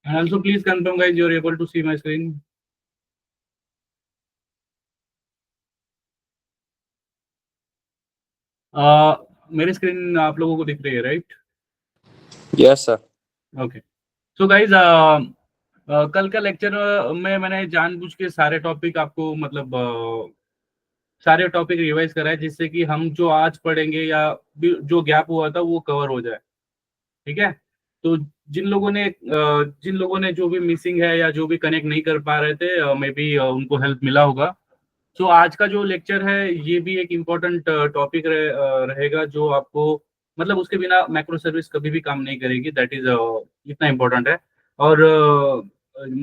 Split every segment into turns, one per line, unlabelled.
And also please confirm guys you're able to see my screen. मेरी screen आप लोगों को दिख रही है right?
Yes sir.
Okay. So guys कल का लेक्चर में मैंने जानबूझ के सारे टॉपिक आपको मतलब सारे टॉपिक रिवाइज कराए जिससे कि हम जो आज पढ़ेंगे या जो गैप हुआ था वो कवर हो जाए। ठीक है? तो जिन लोगों ने जो भी मिसिंग है या जो भी कनेक्ट नहीं कर पा रहे थे मे बी उनको हेल्प मिला होगा। सो आज का जो लेक्चर है ये भी एक इम्पोर्टेंट टॉपिक रहेगा जो आपको मतलब उसके बिना मैक्रो सर्विस कभी भी काम नहीं करेगी। दैट इज इतना इम्पोर्टेंट है। और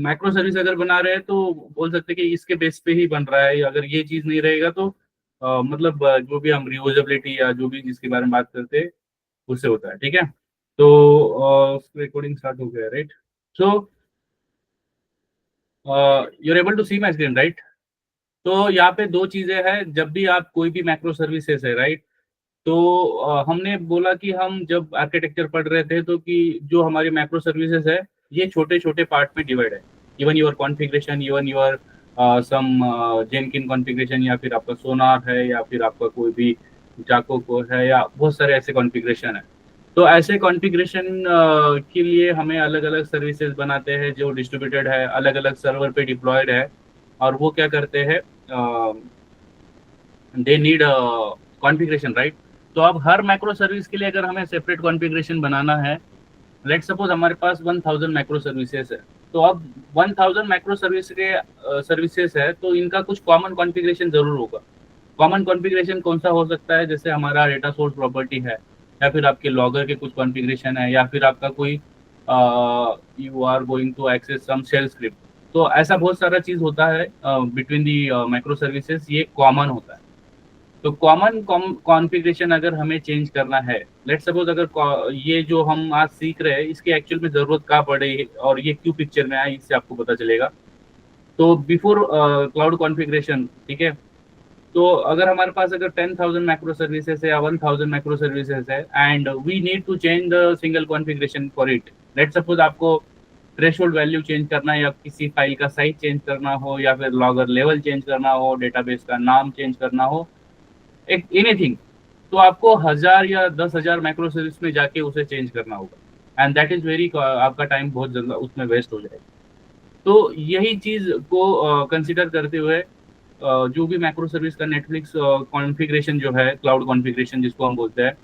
मैक्रो सर्विस अगर बना रहे हैं तो बोल सकते हैं कि इसके बेस पे ही बन रहा है। अगर ये चीज नहीं रहेगा तो मतलब जो भी हम रियूजेबिलिटी या जो भी जिसके बारे में बात करते हैं उससे होता है। ठीक है? तो रिकॉर्डिंग स्टार्ट हो गया right? So you are able to see my screen right? तो यहाँ पे दो चीजें हैं जब भी आप कोई भी मैक्रो सर्विसेज है राइट। तो हमने बोला कि हम जब आर्किटेक्चर पढ़ रहे थे तो कि जो हमारी मैक्रो सर्विसेज है ये छोटे छोटे पार्ट में डिवाइड है। Even your configuration, even your some Jenkins configuration, या फिर आपका सोनार है, या फिर आपका कोई भी जाको को है, या बहुत सारे ऐसे कॉन्फ़िगरेशन है। तो ऐसे कॉन्फ़िगरेशन के लिए हमें अलग अलग सर्विसेज बनाते हैं जो डिस्ट्रीब्यूटेड है, अलग अलग सर्वर पे डिप्लॉयड है। और वो क्या करते हैं, दे नीड कॉन्फ़िगरेशन राइट। तो अब हर मैक्रो सर्विस के लिए अगर हमें सेपरेट कॉन्फ़िगरेशन बनाना है, लेट सपोज हमारे पास 1000 मैक्रो सर्विसेज है। तो अब 1000 मैक्रो सर्विस के सर्विसेज है तो इनका कुछ कॉमन कॉन्फ़िगरेशन जरूर होगा। कॉमन कॉन्फ़िगरेशन कौन सा हो सकता है? जैसे हमारा डेटा सोर्स प्रॉपर्टी है, या फिर आपके लॉगर के कुछ कॉन्फ़िगरेशन है, या फिर आपका कोई you are going to access some shell script. तो ऐसा बहुत सारा चीज होता है बिटवीन दी मैक्रो सर्विसेज, ये कॉमन होता है। तो कॉमन कॉन्फ़िगरेशन अगर हमें चेंज करना है, लेट सपोज अगर ये जो हम आज सीख रहे हैं इसकी एक्चुअल में जरूरत कहाँ पड़े और ये क्यों पिक्चर में आया इससे आपको पता चलेगा। तो बिफोर क्लाउड कॉन्फ़िगरेशन, ठीक है, तो अगर हमारे पास अगर 10,000 मैक्रो सर्विसेज है या 1000 मैक्रो सर्विसेज है and we need to change the single configuration for it. Let suppose आपको थ्रेशोल्ड वैल्यू चेंज करना है, या किसी फाइल का साइज चेंज करना हो, या फिर लॉगर लेवल चेंज करना हो, डेटाबेस का नाम चेंज करना हो, एक एनीथिंग, तो आपको 1000 या 10,000 माइक्रो सर्विस में जाके उसे चेंज करना होगा। एंड दैट इज वेरी, आपका टाइम बहुत ज्यादा उसमें वेस्ट हो जाएगा। तो यही चीज को कंसिडर करते हुए जो भी मैक्रो सर्विस का नेटफ्लिक्स कॉन्फ़िगरेशन जो है, क्लाउड कॉन्फ़िगरेशन जिसको हम बोलते हैं,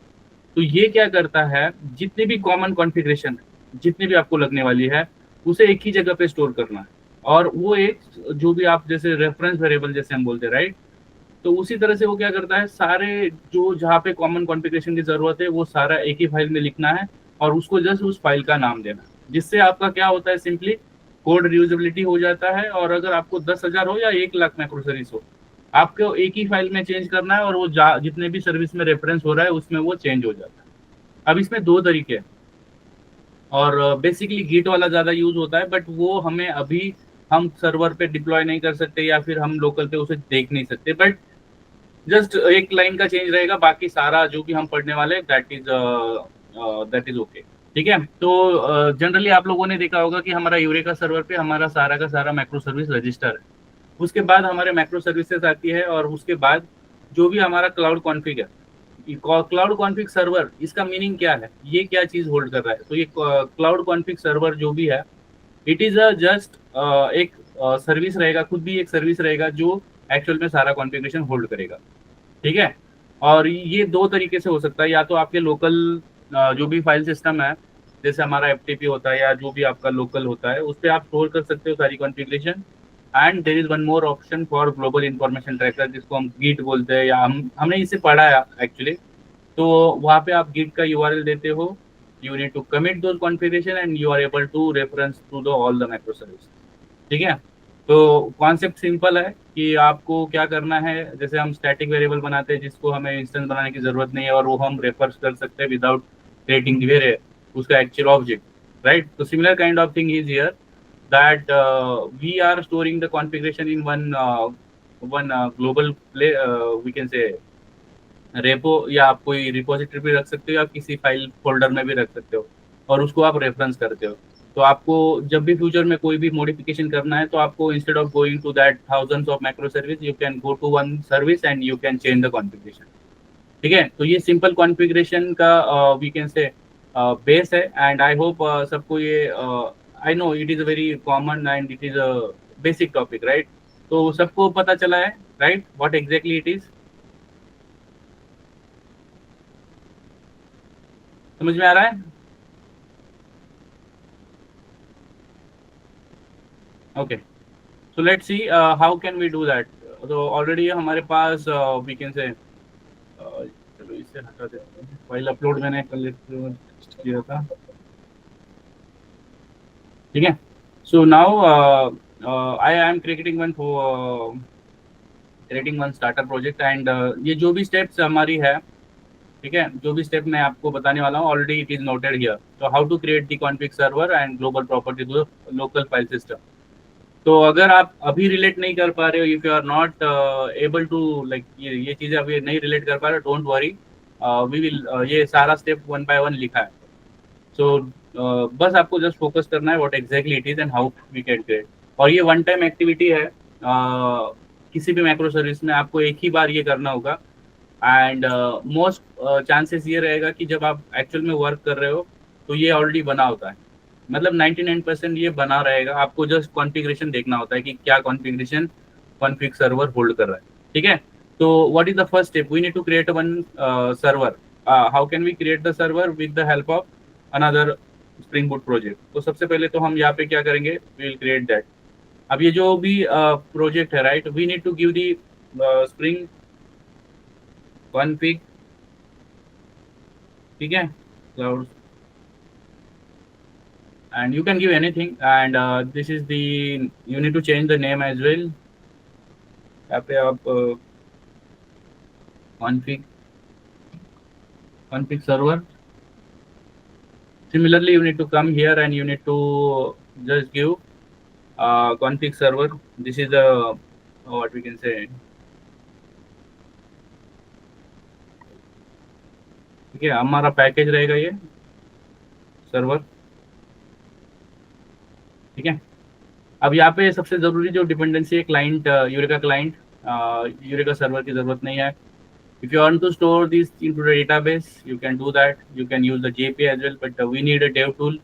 तो ये क्या करता है, जितनी भी कॉमन कॉन्फ़िगरेशन जितनी भी आपको लगने वाली है उसे एक ही जगह पे स्टोर करना है। और वो एक जो भी आप जैसे रेफरेंस वेरिएबल जैसे हम बोलते हैं राइट, तो उसी तरह से वो क्या करता है, सारे जो जहाँ पे कॉमन कॉन्फ़िगरेशन की जरूरत है वो सारा एक ही फाइल में लिखना है और उसको जस्ट उस फाइल का नाम देना है। जिससे आपका क्या होता है, सिंपली कोड रियूजेबिलिटी हो जाता है। और अगर आपको 10,000 हो या 1 लाख माइक्रो सर्विस हो, आपको एक ही फाइल में चेंज करना है और वो जितने भी सर्विस में रेफरेंस हो रहा है उसमें वो चेंज हो जाता है। अब इसमें दो तरीके हैं, और बेसिकली गिट वाला ज़्यादा यूज होता है, बट वो हमें अभी हम सर्वर पे डिप्लॉय नहीं कर सकते या फिर हम लोकल पे उसे देख नहीं सकते। बट जस्ट एक लाइन का चेंज रहेगा, बाकी सारा जो भी हम पढ़ने वाले हैं दैट इज ओके। ठीक है? तो जनरली आप लोगों ने देखा होगा कि हमारा यूरेका सर्वर पे हमारा सारा का सारा मैक्रो सर्विस रजिस्टर है। उसके बाद हमारे मैक्रो सर्विसेज आती है, और उसके बाद जो भी हमारा क्लाउड कॉन्फ़िग है, क्लाउड कॉन्फ़िग सर्वर, इसका मीनिंग क्या है, ये क्या चीज होल्ड कर रहा है? तो ये क्लाउड कॉन्फ़िग सर्वर जो भी है, इट इज अ जस्ट एक सर्विस रहेगा, खुद भी एक सर्विस रहेगा जो एक्चुअल में सारा कॉन्फ़िगरेशन होल्ड करेगा। ठीक है? और ये दो तरीके से हो सकता है, या तो आपके लोकल जो भी फाइल सिस्टम है, जैसे हमारा एफटीपी होता है या जो भी आपका लोकल होता है, उस पर आप स्टोर कर सकते हो सारी configuration. And there is one more option for global information tracker जिसको हम गिट बोलते हैं, या हमने इसे पढ़ा है एक्चुअली। तो वहाँ पे आप गिट का यूआरएल देते हो, you need to commit those configuration and you are able to reference to the all the micro service. ठीक है? तो कॉन्सेप्ट सिंपल है कि आपको क्या करना है, जैसे हम स्टैटिक वेरिएबल बनाते हैं जिसको हमें इंस्टेंस बनाने की जरूरत नहीं है और वो हम रेफर कर सकते हैं विदाउट क्रिएटिंग द वेरिएबल, उसका एक्चुअल ऑब्जेक्ट राइट। तो similar kind of thing is here that we are storing the configuration in one global place, we can say repo, या आप कोई रिपोजिटरी भी रख सकते हो या किसी फाइल फोल्डर में भी रख सकते हो, और उसको आप रेफरेंस करते हो। तो आपको जब भी फ्यूचर में कोई भी मॉडिफिकेशन करना है तो आपको instead of going to that thousands of macro service, you can go to one service and you can change the configuration. ठीक है, तो ये सिंपल कॉन्फ़िगरेशन का वी कैन से बेस है। एंड आई होप सबको ये I know it is a very common and it is a basic topic, right? तो सबको पता चला है, right, what exactly it is? समझ में आ रहा है? Okay, so let's see how can we do that. तो ऑलरेडी हमारे पास वी कैन से चलो इसे हटा देते हैं, फाइल अपलोड मैंने कल किया था। ठीक है, so now I am creating one starter project and ये जो भी स्टेप्स हमारी है, ठीक है, जो भी स्टेप मैं आपको बताने वाला हूँ already it is noted here. तो how to create the config server and global property to local file system. तो अगर आप अभी रिलेट नहीं कर पा रहे हो, if you are not able to like ये चीज़ें अभी नहीं रिलेट कर पा रहे, डोंट वरी, वी विल ये सारा स्टेप वन बाय वन लिखा है। सो बस आपको जस्ट फोकस करना है what exactly it is and how we can create. और ये वन टाइम एक्टिविटी है, किसी भी मैक्रो सर्विस में आपको एक ही बार ये करना होगा। एंड मोस्ट चांसेस ये रहेगा कि जब आप एक्चुअल में वर्क कर रहे हो तो ये ऑलरेडी बना होता है, मतलब 99% ये बना रहेगा। आपको जस्ट कॉन्फ़िगरेशन देखना होता है कि क्या कॉन्फ़िगरेशन कॉन्फ़िग सर्वर होल्ड कर रहा है। ठीक है, तो what is the first step? We need to create one server. How can we create the server? With the help of another Spring Boot project. तो सबसे पहले तो हम यहाँ पे क्या करेंगे, वी विल क्रिएट दैट। अब ये जो भी प्रोजेक्ट है, right, we need to give the Spring config, ठीक है, cloud, and you can give anything and this is the, you need to change the name as well। यहाँ पे आप config server, similarly you need to come here and you need to just give config server। this is the what we can say, ठीक है, हमारा package रहेगा ये server. ठीक है, अब यहाँ पे सबसे ज़रूरी जो डिपेंडेंसी है client, eureka client, eureka server की ज़रूरत नहीं है। If you want to store this into the database, you can do that. You can use the JP as well, but we need a dev tool,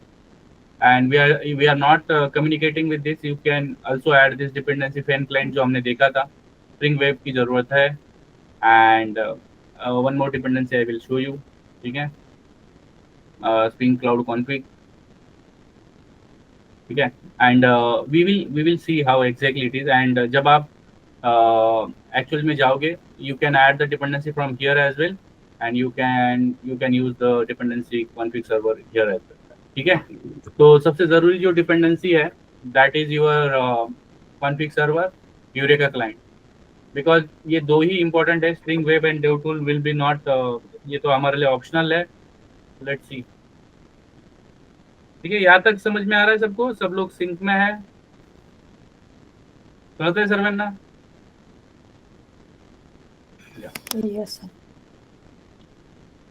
and we are not communicating with this. You can also add this dependency fan client जो हमने देखा था। Spring Web की ज़रूरत है, and one more dependency I will show you। ठीक है, Spring Cloud Config। ठीक है, and we will see how exactly it is. And जब आप एक्चुअल में जाओगे, you can add the dependency from here as well, and you can use the dependency config server here as well. ठीक है, तो सबसे ज़रूरी जो डिपेंडेंसी है that is your config server Eureka client, because ये दो ही इंपॉर्टेंट है। Spring web and dev tool will be not, ये तो हमारे लिए ऑप्शनल है। लेट्स सी। ठीक है, यहाँ तक समझ में आ रहा है सबको? सब लोग सिंक में है? करते हैं सर्वेन्ना?
Yes sir.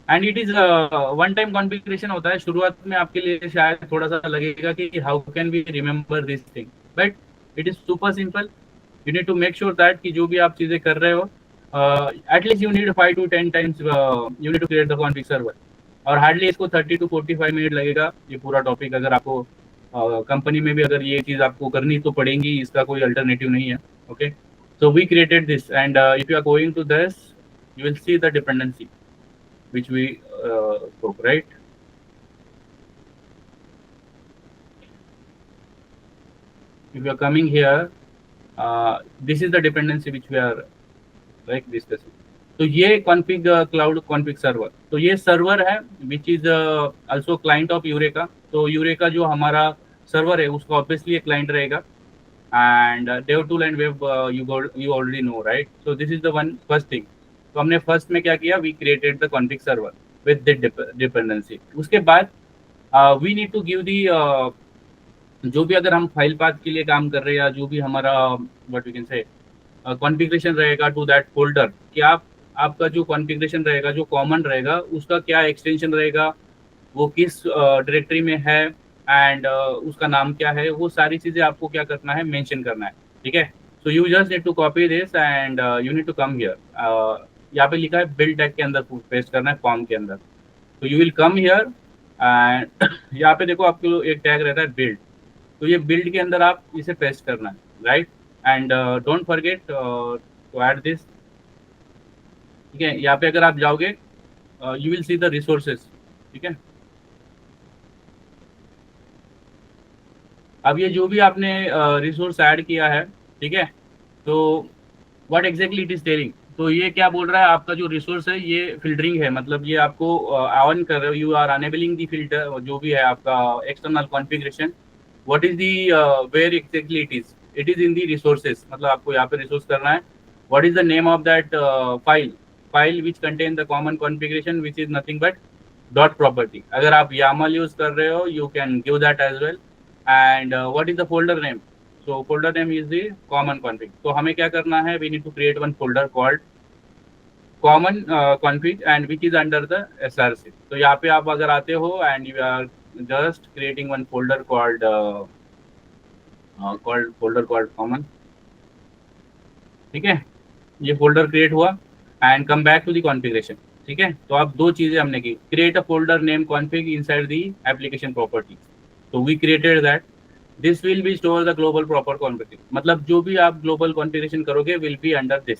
And it is one time configuration होता है। शुरुआत में आपके लिए शायद थोड़ा सा लगेगा कि how can we remember this thing, but it is super simple. You need to make sure that कि जो भी आप चीज़ें कर रहे हो, at least you need 5 to 10 times you need to create the config server, और हार्डली इसको 30 to 45 मिनट लगेगा ये पूरा टॉपिक। अगर आपको कंपनी में भी अगर ये चीज़ आपको करनी तो पड़ेगी, इसका कोई अल्टरनेटिव नहीं है। Okay, so we created this and if you are going to this you will see the dependency which we took, right? If you are coming here, this is the dependency which we are like discussing। तो ये config cloud config server, तो ये server है which is also client of eureka. तो eureka जो हमारा server है उसका ऑब्वियसली एक क्लाइंट रहेगा, and dev tool and web you already know, right? So this is the one first thing। तो हमने फर्स्ट में क्या किया, we created the config server with the dependency. उसके बाद we need to give the, जो भी अगर हम फाइल पाथ के लिए काम कर रहे हैं या जो भी हमारा what we can say configuration रहेगा टू दैट फोल्डर, कि आपका जो कॉन्फ़िगरेशन रहेगा, जो कॉमन रहेगा, उसका क्या एक्सटेंशन रहेगा, वो किस डायरेक्टरी में है, एंड उसका नाम क्या है, वो सारी चीज़ें आपको क्या करना है, मेंशन करना है, ठीक है। So you just need to copy this and you need to come here, यहाँ पे लिखा है बिल्ड टैग के अंदर पेस्ट करना है फॉर्म के अंदर। तो you will come here and यहाँ पे देखो आपको एक टैग रहता है बिल्ड, तो ये बिल्ड के अंदर आप इसे पेस्ट करना है, right. And don't forget to add this, ठीक है। यहाँ पे अगर आप जाओगे you will see the resources, ठीक है। अब ये जो भी आपने रिसोर्स ऐड किया है, ठीक है, तो what exactly it is telling, तो ये क्या बोल रहा है, आपका जो रिसोर्स है ये फिल्टरिंग है, मतलब ये आपको ऑन कर रहे हो, you are enabling the filter, जो भी है आपका external configuration, what is the where exactly it is in the resources, मतलब आपको यहाँ पे रिसोर्स करना है। What is the name of that file which contain the common configuration which is nothing but dot property. अगर आप YAML use कर रहे हो you can give that as well. And what is the folder name, so folder name is the common config। तो हमें क्या करना है, we need to create one folder called common config and which is under the SRC। तो यहाँ पे आप अगर आते हो and you are just creating one folder called common, ठीक है। ये फोल्डर क्रिएट हुआ and come back to the configuration, ठीक है। तो अब दो चीजें हमने की, create a folder name config inside the application property, तो we created that. This will be store the global proper config, मतलब जो भी आप ग्लोबल कॉन्फ़िगरेशन करोगे विल बी अंडर दिस,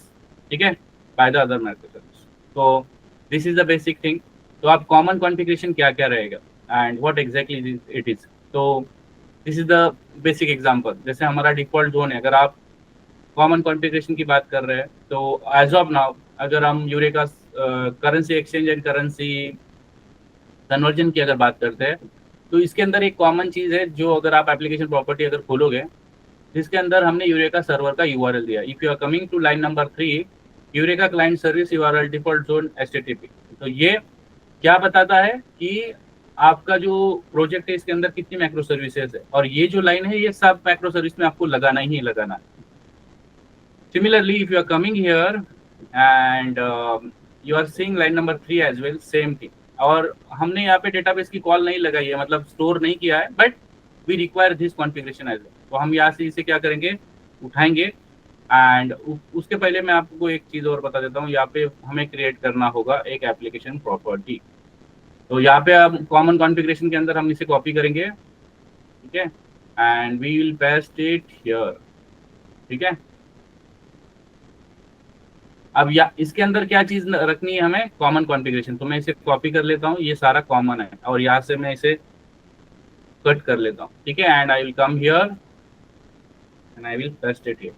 ठीक है, बाय द अदर माइक्रोसर्विस। तो this is the basic thing. तो आप कॉमन कॉन्फ़िगरेशन क्या क्या रहेगा and what exactly it is, तो this is the basic example. जैसे हमारा डिफॉल्ट जोन है, अगर आप कॉमन कॉन्फ़िगरेशन की बात कर रहे हैं, तो एज ऑफ नाउ अगर हम eureka currency exchange and currency conversion की अगर बात करते हैं, तो इसके अंदर एक कॉमन चीज़ है, जो अगर आप एप्लीकेशन प्रॉपर्टी अगर खोलोगे, जिसके अंदर हमने यूरेका सर्वर का URL दिया। If you are coming to line number 3, Eureka client service URL default zone HTTP, तो ये क्या बताता है कि आपका जो प्रोजेक्ट है इसके अंदर कितनी माइक्रो सर्विसेज है, और ये जो लाइन है ये सब माइक्रो सर्विस में आपको लगाना ही लगाना है। Similarly, if you are coming here and you are seeing line number 3 as well, same thing। और हमने यहाँ पे डेटाबेस की कॉल नहीं लगाई है, मतलब स्टोर नहीं किया है, but we require this configuration as well. तो हम यहाँ से इसे क्या करेंगे, उठाएंगे। एंड उसके पहले मैं आपको एक चीज़ और बता देता हूँ, यहाँ पे हमें क्रिएट करना होगा एक एप्लीकेशन प्रॉपर्टी। तो यहाँ पे अब कॉमन कॉन्फ़िगरेशन के अंदर हम इसे कॉपी करेंगे, ठीक है, and we will paste it here, ठीक है। अब या इसके अंदर क्या चीज रखनी है हमें, कॉमन कॉन्फ़िगरेशन। तो मैं इसे कॉपी कर लेता हूँ, ये सारा कॉमन है, और यहाँ से मैं इसे कट कर लेता हूँ, ठीक है। And I will come here and I will paste it here,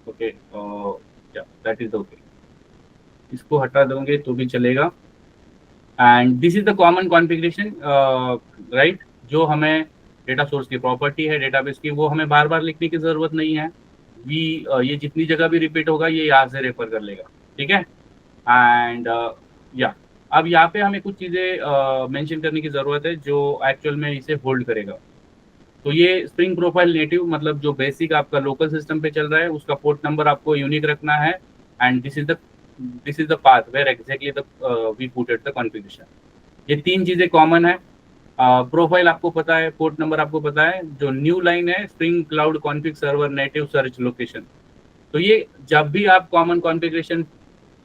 okay, that is okay. इसको हटा दोगे तो भी चलेगा। And this is the common configuration, right, जो हमें डेटा सोर्स की प्रॉपर्टी है डेटाबेस की, वो हमें बार बार लिखने की जरूरत नहीं है। ये जितनी जगह भी रिपीट होगा ये यहाँ से रेफर कर लेगा, ठीक है। एंड या अब यहाँ पे हमें कुछ चीज़ें मेंशन करने की ज़रूरत है जो एक्चुअल में इसे होल्ड करेगा। तो ये स्प्रिंग प्रोफाइल नेटिव, मतलब जो बेसिक आपका लोकल सिस्टम पे चल रहा है, उसका पोर्ट नंबर आपको यूनिक रखना है। And this is the path where exactly the we putted the configuration. ये तीन चीज़ें कॉमन है। प्रोफाइल आपको पता है, पोर्ट नंबर आपको पता है, जो न्यू लाइन है spring cloud config server native search location. तो ये जब भी आप कॉमन कॉन्फ़िगरेशन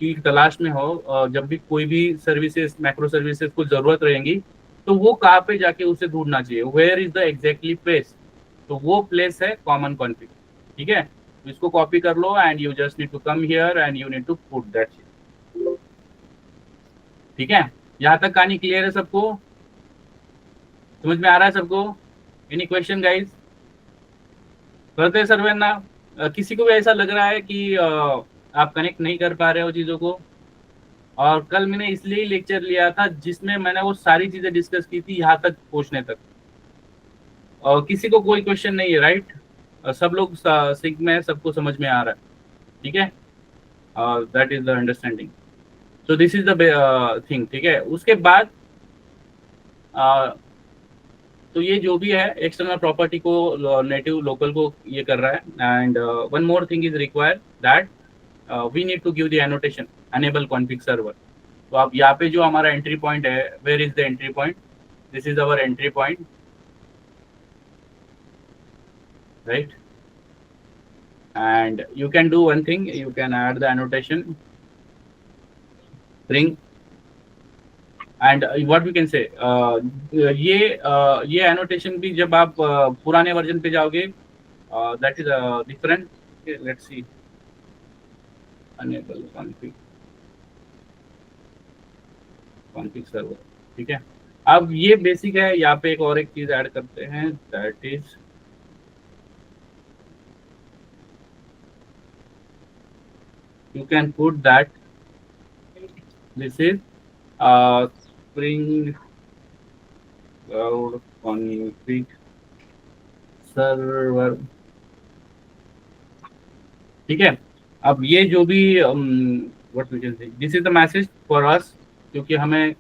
की तलाश में हो, जब भी कोई भी सर्विसेज मैक्रो सर्विसेज को जरूरत रहेगी, तो वो कहाँ पे जाके उसे ढूंढना चाहिए, where is the exactly place, तो वो प्लेस है कॉमन कॉन्फ़िग, ठीक है। तो इसको कॉपी कर लो and you just need to come here and you need to put that, ठीक है। यहाँ तक कहानी क्लियर है सबको, समझ में आ रहा है सबको? Any question guys? करते हैं सर्वे ना? किसी को भी ऐसा लग रहा है कि आप कनेक्ट नहीं कर पा रहे हो चीज़ों को? और कल मैंने इसलिए ही लेक्चर लिया था जिसमें मैंने वो सारी चीज़ें डिस्कस की थी यहाँ तक पहुँचने तक। और किसी को कोई क्वेश्चन नहीं है, राइट? सब लोग सिंक में है, सबको समझ में आ रहा है, ठीक है। That is the understanding. So this is the thing, ठीक है। उसके बाद तो ये जो भी है एक्सटर्नल प्रॉपर्टी को नेटिव लोकल को ये कर रहा है। And one more thing is required that we need to give the annotation enable config server. तो अब यहाँ पे जो हमारा एंट्री पॉइंट है, where is the entry point, this is our entry point, right? And you can do one thing, you can add the annotation string, and what we can say, ये annotation भी जब आप पुराने version पे जाओगे, that is different. Okay, let's see, enable config server, ठीक है। अब ये बेसिक है, यहाँ पे एक और एक चीज ऐड करते हैं, that is you can put that this is Spring Cloud config server, ठीक है। अब ये जो भी what we can say, this is the message for us, क्योंकि हमें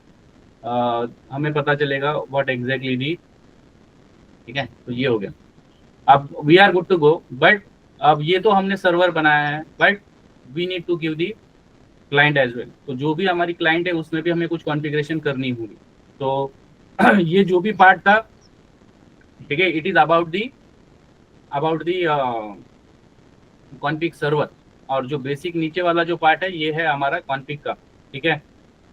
पता चलेगा व्हाट एग्जैक्टली दी, ठीक है। तो ये हो गया, अब we are good to go. But अब ये तो हमने सर्वर बनाया है, but we need to give the client as well. तो जो भी हमारी क्लाइंट है उसमें भी हमें कुछ कॉन्फ़िगरेशन करनी होगी। तो ये जो भी पार्ट था, ठीक है, it is about the config server, और जो बेसिक नीचे वाला जो पार्ट है ये है हमारा कॉन्फ़िग का, ठीक है।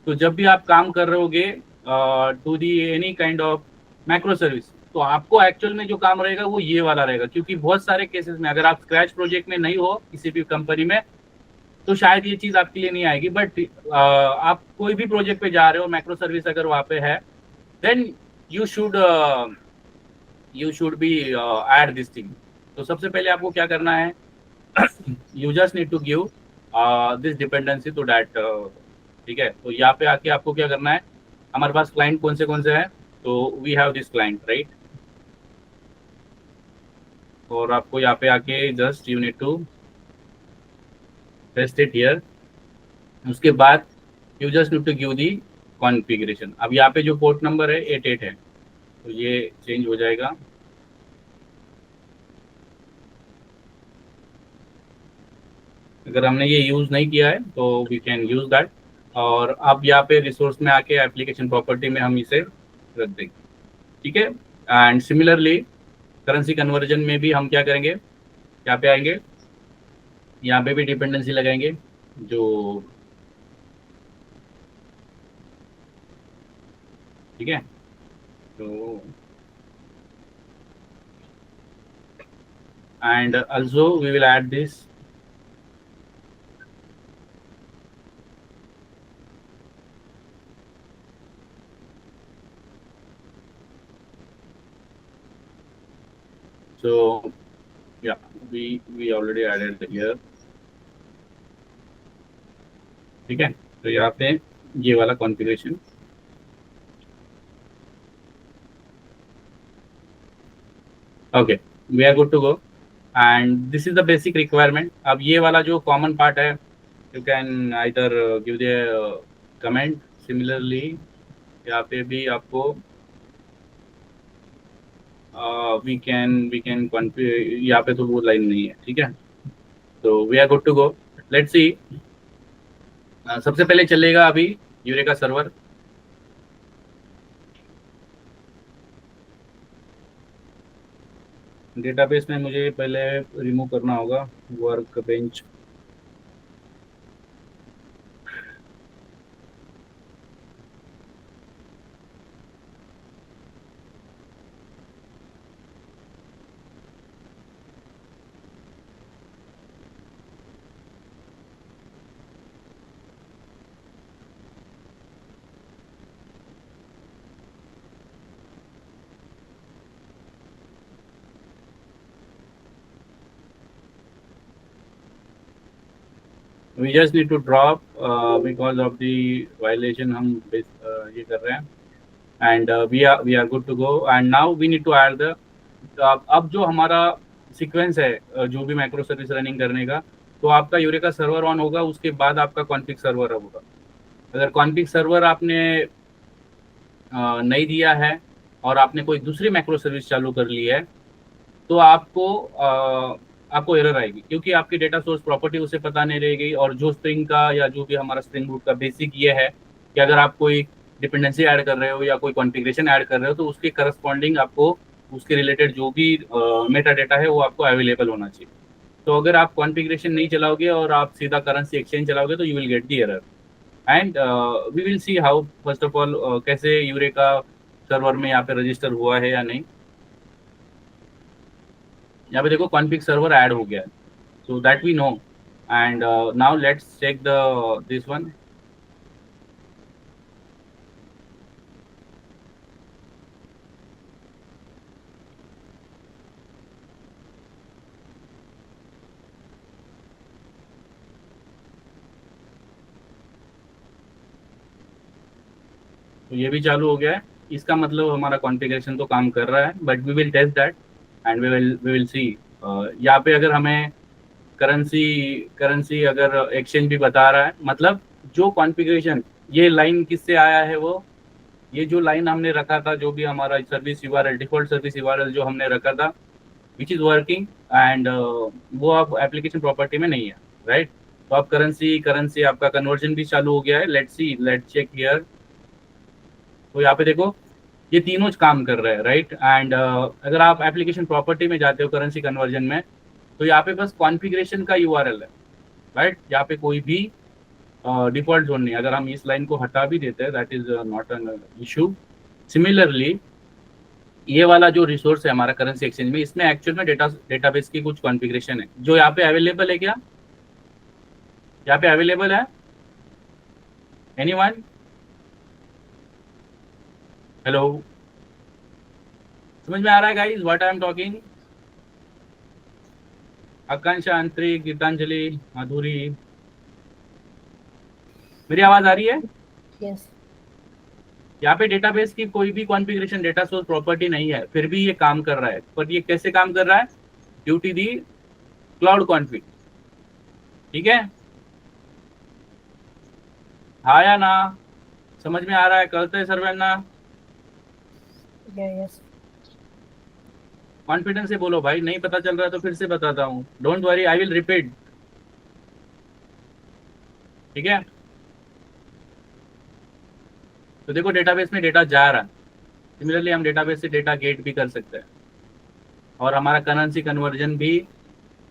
तो जब भी आप काम कर रहे होगे to the any kind of macro service, तो आपको एक्चुअल में जो काम रहेगा वो ये वाला रहेगा, क्योंकि बहुत सारे केसेस में अगर आप स्क्रैच प्रोजेक्ट में नहीं हो किसी भी कंपनी में, तो शायद ये चीज़ आपके लिए नहीं आएगी। बट आप कोई भी प्रोजेक्ट पे जा रहे हो, मैक्रो सर्विस अगर वहाँ पे है, then you should be add this thing. तो सबसे पहले आपको क्या करना है, you just need to give this dependency to that, ठीक है। तो यहाँ पे आके आपको क्या करना है, हमारे पास क्लाइंट कौन से हैं, तो we have this client, right. और आपको यहाँ पे आके just you need to paste it here. उसके बाद you just need to give the configuration. अब यहाँ पे जो पोर्ट नंबर है 88 है, तो ये चेंज हो जाएगा। अगर हमने ये यूज़ नहीं किया है तो वी कैन यूज़ दैट। और अब यहाँ पे रिसोर्स में आके एप्लीकेशन प्रॉपर्टी में हम इसे रख देंगे, ठीक है। एंड सिमिलरली करेंसी कन्वर्जन में भी हम क्या करेंगे, यहाँ पे आएंगे, यहाँ पे भी डिपेंडेंसी लगाएंगे जो, ठीक है। तो and also we will add this so yeah, we already added here, ठीक है। तो यहाँ पे ये वाला configuration, okay, we are good to go and this is the basic requirement. अब ये वाला जो कॉमन पार्ट है, you can either give the comment. Similarly यहाँ पे भी आपको वी कैन यहाँ पे तो वो लाइन नहीं है, ठीक है। तो we are good to go, let's see. सबसे पहले चलेगा अभी यूरेका सर्वर। डेटाबेस में मुझे पहले रिमूव करना होगा work bench. We just need to drop because of the violation हम ये कर रहे हैं, and we are good to go and now we need to add the अब जो हमारा सीक्वेंस है जो भी मैक्रो सर्विस रनिंग करने का, तो आपका यूरेका सर्वर ऑन होगा, उसके बाद आपका कॉन्फिग सर्वर होगा। अगर कॉन्फिग सर्वर आपने नहीं दिया है और आपने कोई दूसरी मैक्रो सर्विस चालू कर ली है, तो आपको एरर आएगी, क्योंकि आपकी डेटा सोर्स प्रॉपर्टी उसे पता नहीं रहेगी। और जो स्प्रिंग का या जो भी हमारा स्प्रिंग बूट का बेसिक ये है कि अगर आप कोई डिपेंडेंसी ऐड कर रहे हो या कोई कॉन्फ़िगरेशन ऐड कर रहे हो, तो उसके करस्पॉन्डिंग आपको उसके रिलेटेड जो भी मेटा डेटा है वो आपको अवेलेबल होना चाहिए। तो अगर आप कॉन्फ़िगरेशन नहीं चलाओगे और आप सीधा करेंसी एक्सचेंज चलाओगे तो you will get the error. And we will see how first of all कैसे यूरेका सर्वर में यहाँ पे रजिस्टर हुआ है या नहीं। यहाँ पे देखो कॉन्फ़िग सर्वर ऐड हो गया है, so that we know. And now let's check the this one. तो ये भी चालू हो गया है, इसका मतलब हमारा कॉन्फ़िगरेशन तो काम कर रहा है, but we will test that and we will see. यहाँ पे अगर हमें करेंसी करेंसी अगर एक्सचेंज भी बता रहा है, मतलब जो कॉन्फ़िगरेशन ये लाइन किससे आया है, वो ये जो लाइन हमने रखा था, जो भी हमारा service URL default service URL जो हमने रखा था विच इज़ वर्किंग, एंड वो आप एप्लीकेशन प्रॉपर्टी में नहीं है, राइट। तो अब करेंसी करेंसी आपका कन्वर्जन भी चालू हो गया है। Let's see, let's check here. तो यहाँ पे देखो ये तीनों काम कर रहे हैं, राइट। एंड अगर आप एप्लीकेशन प्रॉपर्टी में जाते हो करेंसी कन्वर्जन में, तो यहाँ पे बस कॉन्फ़िगरेशन का यूआरएल है, राइट। यहाँ पे कोई भी डिफ़ॉल्ट जोन नहीं। अगर हम इस लाइन को हटा भी देते हैं that is not an issue. Similarly ये वाला जो रिसोर्स है हमारा करेंसी एक्सचेंज में, इसमें एक्चुअल में डेटाबेस की कुछ कॉन्फ़िगरेशन है जो यहाँ पे अवेलेबल है। क्या यहाँ पे अवेलेबल है? एनीवन? हेलो, समझ में आ रहा है guys what I am talking? Akanksha, Antarik, Geetanjali, Madhuri, मेरी आवाज आ रही है?
Yes.
यहाँ पे डेटाबेस की कोई भी कॉन्फ़िगरेशन डेटा सोर्स प्रॉपर्टी नहीं है, फिर भी ये काम कर रहा है। पर ये कैसे काम कर रहा है? Due to the cloud config. ठीक है, हाँ या ना? समझ में आ रहा है? करते हैं सर्वेन्ना?
Yeah, yes.
कॉन्फिडेंस से बोलो भाई, नहीं पता चल रहा है तो फिर से बताता हूँ, don't worry, I will repeat. ठीक है, तो देखो डेटाबेस में डेटा जा रहा है। सिमिलरली हम डेटाबेस से डेटा गेट भी कर सकते हैं, और हमारा करेंसी कन्वर्जन भी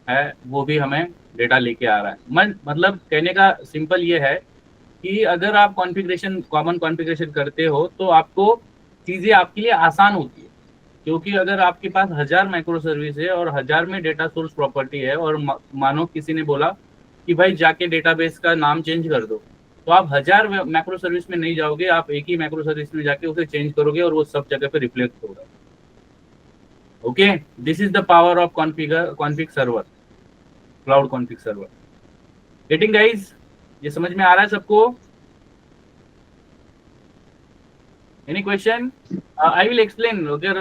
है, वो भी हमें डेटा लेके आ रहा है। मतलब कहने का सिंपल ये है कि अगर आप कॉन्फ़िगरेशन कॉमन कॉन्फ़िगरेशन करते हो तो आपको चीज़ें आपके लिए आसान होती है। क्योंकि अगर आपके पास 1000 माइक्रो सर्विस है और 1000 में डेटा सोर्स प्रॉपर्टी है, और मानो किसी ने बोला कि भाई जाके डेटाबेस का नाम चेंज कर दो, तो आप 1000 मैक्रो सर्विस में नहीं जाओगे, आप एक ही मैक्रो सर्विस में जाके उसे चेंज करोगे और वो सब जगह पे रिफ्लेक्ट होगा। Okay, this is the power of config server, cloud config server. Getting guys? ये समझ में आ रहा है सबको? Any question? I will explain. अगर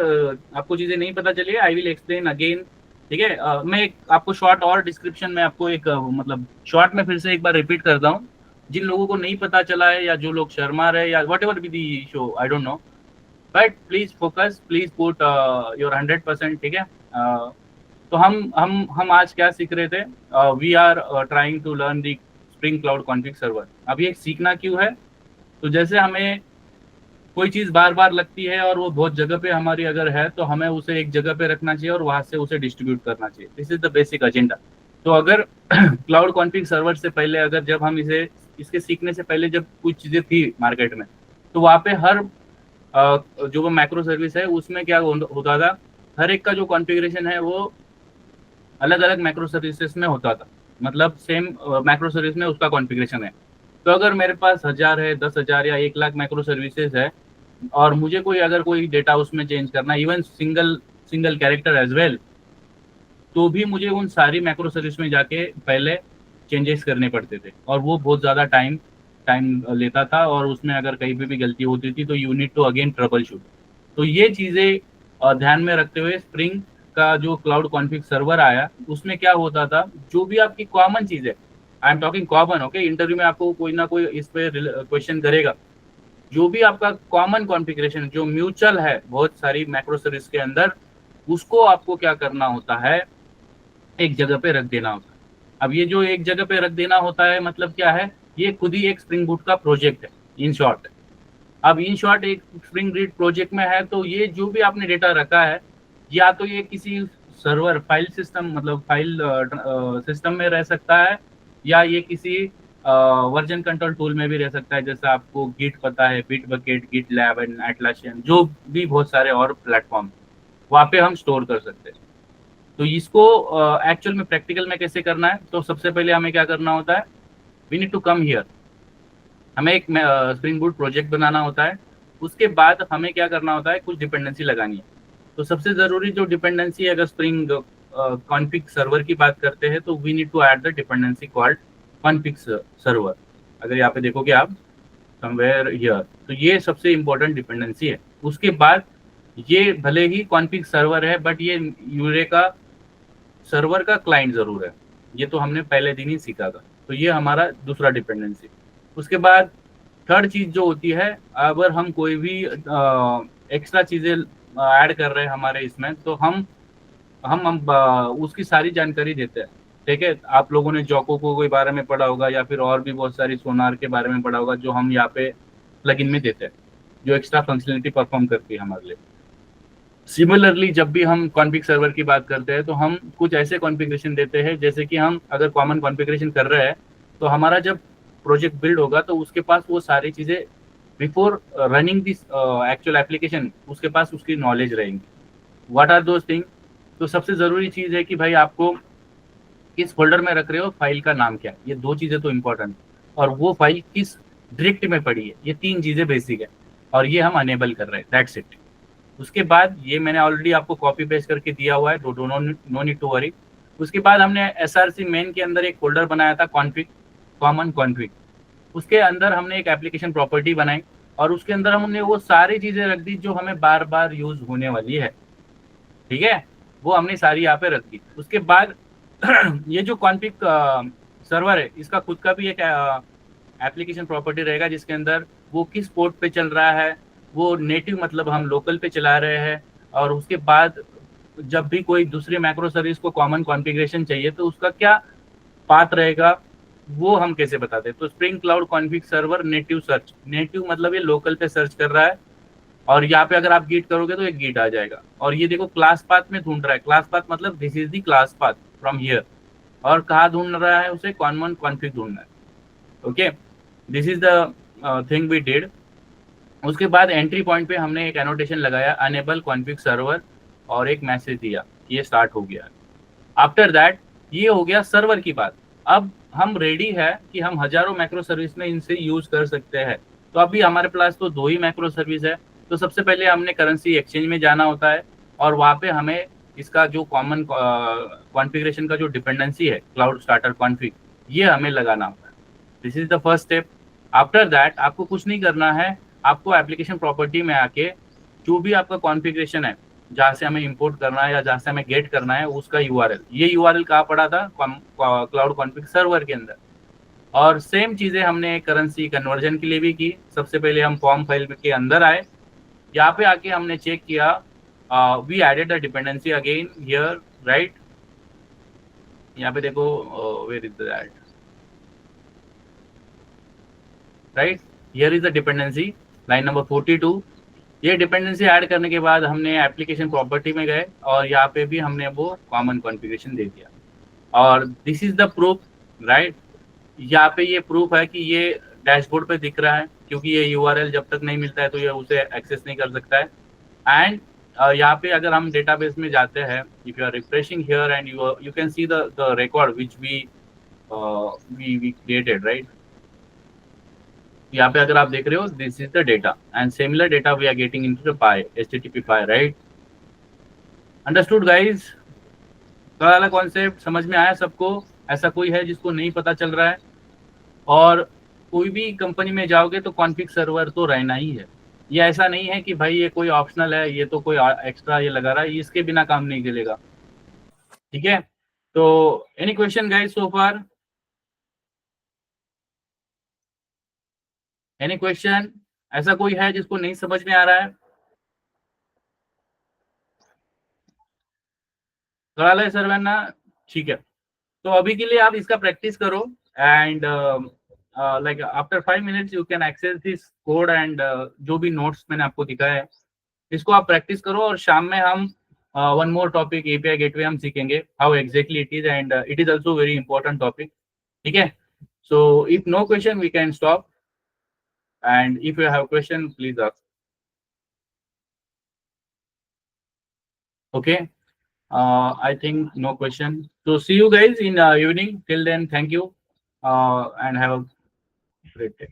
आपको चीजें नहीं पता चली है, आई विल एक्सप्लेन अगेन। ठीक है, मैं आपको शॉर्ट और डिस्क्रिप्शन में आपको एक मतलब शॉर्ट में फिर से एक बार रिपीट करता हूँ। जिन लोगों को नहीं पता चला है या जो लोग शर्मा रहे या what ever be the show, I don't know, but please focus, please put your 100%। ठीक है, तो हम आज क्या सीख रहे थे? We are trying to learn the spring cloud config server. अब ये सीखना क्यों है? तो जैसे हमें कोई चीज़ बार बार लगती है और वो बहुत जगह पे हमारी अगर है, तो हमें उसे एक जगह पे रखना चाहिए और वहां से उसे डिस्ट्रीब्यूट करना चाहिए। This is the basic agenda. तो अगर क्लाउड कॉन्फिग सर्वर से पहले, अगर जब हम इसके सीखने से पहले जब कुछ चीज़ें थी मार्केट में, तो वहाँ पे हर जो वो मैक्रो सर्विस है उसमें क्या होता था, हर एक का जो कॉन्फ़िगरेशन है वो अलग अलग मैक्रो सर्विसेज में होता था। मतलब सेम मैक्रो सर्विस में उसका कॉन्फ़िगरेशन है। तो अगर मेरे पास 1000 है, 10,000 या 1,00,000 मैक्रो सर्विसेज है, और मुझे अगर कोई डेटा उसमें चेंज करना, even single character as well, तो भी मुझे उन सारी मैक्रो सर्विस में जाके पहले चेंजेस करने पड़ते थे, और वो बहुत ज़्यादा टाइम लेता था, और उसमें अगर कहीं पे भी गलती होती थी तो you need to again troubleshoot. तो ये चीज़ें ध्यान में रखते हुए स्प्रिंग का जो क्लाउड कॉन्फिग सर्वर आया, उसमें क्या होता था, जो भी आपकी कॉमन चीज़ है, आई am talking common, okay, interview में आपको कोई ना कोई इस पे क्वेश्चन करेगा, जो भी आपका कॉमन कॉन्फ़िगरेशन जो म्यूचुअल है बहुत सारी मैक्रो सर्विस के अंदर, उसको आपको क्या करना होता है, एक जगह पे रख देना होता है। अब ये जो एक जगह पे रख देना होता है मतलब क्या है, ये खुद ही एक स्प्रिंग बूट का प्रोजेक्ट है इन शॉर्ट। अब इन शॉर्ट एक स्प्रिंग बूट प्रोजेक्ट में है, तो ये जो भी आपने डेटा रखा है या तो ये किसी सर्वर फाइल सिस्टम मतलब फाइल सिस्टम में रह सकता है, या ये किसी वर्जन कंट्रोल टूल में भी रह सकता है, जैसे आपको गिट पता है, Bitbucket, GitLab and Atlassian, जो भी बहुत सारे और प्लेटफॉर्म वहाँ पे हम स्टोर कर सकते हैं। तो इसको एक्चुअल में प्रैक्टिकल में कैसे करना है, तो सबसे पहले हमें क्या करना होता है, we need to come here. हमें एक स्प्रिंग बूट प्रोजेक्ट बनाना होता है। उसके बाद हमें क्या करना होता है, कुछ डिपेंडेंसी लगानी है। तो सबसे ज़रूरी जो डिपेंडेंसी है, अगर स्प्रिंग कॉन्फिग सर्वर की बात करते हैं, तो we need to add the dependency called config server. अगर यहाँ पे देखोगे आप समवेयर हियर, तो ये सबसे इम्पोर्टेंट डिपेंडेंसी है। उसके बाद ये भले ही कॉन्फिग सर्वर है, बट ये यूरेका सर्वर का क्लाइंट ज़रूर है। ये तो हमने पहले दिन ही सीखा था। तो ये हमारा दूसरा डिपेंडेंसी। उसके बाद थर्ड चीज़ जो होती है, अगर हम कोई भी एक्स्ट्रा चीज़ें ऐड कर रहे हैं हमारे इसमें, तो हम उसकी सारी जानकारी देते हैं। ठीक है, आप लोगों ने जोको को कोई बारे में पढ़ा होगा, या फिर और भी बहुत सारी सोनार के बारे में पढ़ा होगा, जो हम यहाँ पे प्लगइन में देते हैं, जो एक्स्ट्रा फंक्शनलिटी परफॉर्म करती है हमारे लिए। सिमिलरली जब भी हम कॉन्फ़िग सर्वर की बात करते हैं, तो हम कुछ ऐसे कॉन्फ़िगरेशन देते हैं, जैसे कि हम अगर कॉमन कॉन्फ़िगरेशन कर रहे हैं, तो हमारा जब प्रोजेक्ट बिल्ड होगा, तो उसके पास वो सारी चीज़ें before running this actual application, उसके पास उसकी नॉलेज रहेंगी। What are those thing? तो सबसे ज़रूरी चीज़ है कि भाई आपको किस फोल्डर में रख रहे हो, फाइल का नाम क्या है, ये दो चीज़ें तो इंपॉर्टेंट, और वो फाइल किस डायरेक्ट में पड़ी है, ये तीन चीज़ें बेसिक है, और ये हम अनेबल कर रहे हैं, दैट्स इट। उसके बाद ये मैंने ऑलरेडी आपको कॉपी पेस्ट करके दिया हुआ है, नो नीड टू वरी। उसके बाद हमने एसआरसी मेन के अंदर एक फोल्डर बनाया था, कॉन्फिग, कॉमन कॉन्फिग। उसके अंदर हमने एक एप्लीकेशन प्रॉपर्टी बनाई, और उसके अंदर हमने वो सारी चीज़ें रख दी जो हमें बार बार यूज होने वाली है। ठीक है, वो हमने सारी यहाँ पे रख दी। उसके बाद ये जो कॉन्फिग सर्वर है, इसका खुद का भी एक एप्लीकेशन प्रॉपर्टी रहेगा, जिसके अंदर वो किस पोर्ट पे चल रहा है, वो नेटिव मतलब हम लोकल पे चला रहे हैं। और उसके बाद जब भी कोई दूसरी मैक्रो सर्विस को कॉमन कॉन्फ़िगरेशन चाहिए, तो उसका क्या पाथ रहेगा, वो हम कैसे बताते हैं। तो spring cloud config server native search, native मतलब ये लोकल पे सर्च कर रहा है, और यहाँ पे अगर आप गिट करोगे तो एक गिट आ जाएगा। और ये देखो क्लास पाथ में ढूंढ रहा है, क्लास पाथ मतलब this is the class path from here. और कहाँ ढूंढ रहा है, उसे कॉमन कॉन्फिग ढूंढना है। Okay, this is the thing we did. उसके बाद एंट्री पॉइंट पे हमने एक एनोटेशन लगाया, अनेबल कॉन्फिग सर्वर, और एक मैसेज दिया, ये स्टार्ट हो गया। आफ्टर दैट ये हो गया सर्वर की बात। अब हम रेडी है कि हम हजारों मैक्रो सर्विस में इनसे यूज कर सकते हैं। तो अभी हमारे पास तो दो ही मैक्रो सर्विस है। तो सबसे पहले हमने करेंसी एक्सचेंज में जाना होता है, और वहाँ पे हमें इसका जो कॉमन कॉन्फ़िगरेशन का जो डिपेंडेंसी है, क्लाउड स्टार्टर कॉन्फ़िग, ये हमें लगाना होता है। This is the first step. After that आपको कुछ नहीं करना है, आपको एप्लीकेशन प्रॉपर्टी में आके जो भी आपका कॉन्फ़िगरेशन है, जहाँ से हमें इंपोर्ट करना है या जहाँ से हमें गेट करना है, उसका यूआरएल, ये यूआरएल कहाँ पड़ा था, क्लाउड कॉन्फिग सर्वर के अंदर। और सेम चीज़ें हमने करेंसी कन्वर्जन के लिए भी की। सबसे पहले हम फॉर्म फाइल के अंदर आए, यहाँ पे आके हमने चेक किया, we added the dependency again here, right. यहाँ पे देखो, where is that, right, here is the dependency, line number 42। ये डिपेंडेंसी ऐड करने के बाद हमने एप्लीकेशन प्रॉपर्टी में गए, और यहाँ पे भी हमने वो कॉमन कॉन्फ़िगरेशन दे दिया। और this is the proof, right. यहाँ पे ये प्रूफ है कि ये डैशबोर्ड पे दिख रहा है, क्योंकि ये यूआरएल जब तक नहीं मिलता है तो ये उसे एक्सेस नहीं कर सकता है। एंड यहाँ पे अगर हम डेटाबेस में जाते हैं, if you are refreshing here and you can see the record which we created, right. यहाँ पे अगर आप देख रहे हो, this is the data, and similar data we are getting into the API, HTTP API, right. Understood guys? वाला concept समझ में आया सबको? ऐसा कोई है जिसको नहीं पता चल रहा है? और कोई भी कंपनी में जाओगे तो कॉन्फिग सर्वर तो रहना ही है। ये ऐसा नहीं है कि भाई ये कोई ऑप्शनल है, ये तो कोई एक्स्ट्रा ये लगा रहा है, इसके बिना काम नहीं चलेगा। ठीक है, तो any question guys so far? Any question? ऐसा कोई है जिसको नहीं समझ में आ रहा है? करा है सर्वेन्ना? ठीक है, तो अभी के लिए आप इसका प्रैक्टिस करो, and like after 5 minutes you can access this code, and जो भी नोट्स मैंने आपको दिखाया है, इसको आप प्रैक्टिस करो। और शाम में हम one more topic API gateway हम सीखेंगे, how exactly it is, and it is also very important topic. ठीक है? So if no question we can stop, and if you have question please ask. Okay. I think no question. So see you guys in evening. Till then, thank you, and have a great day.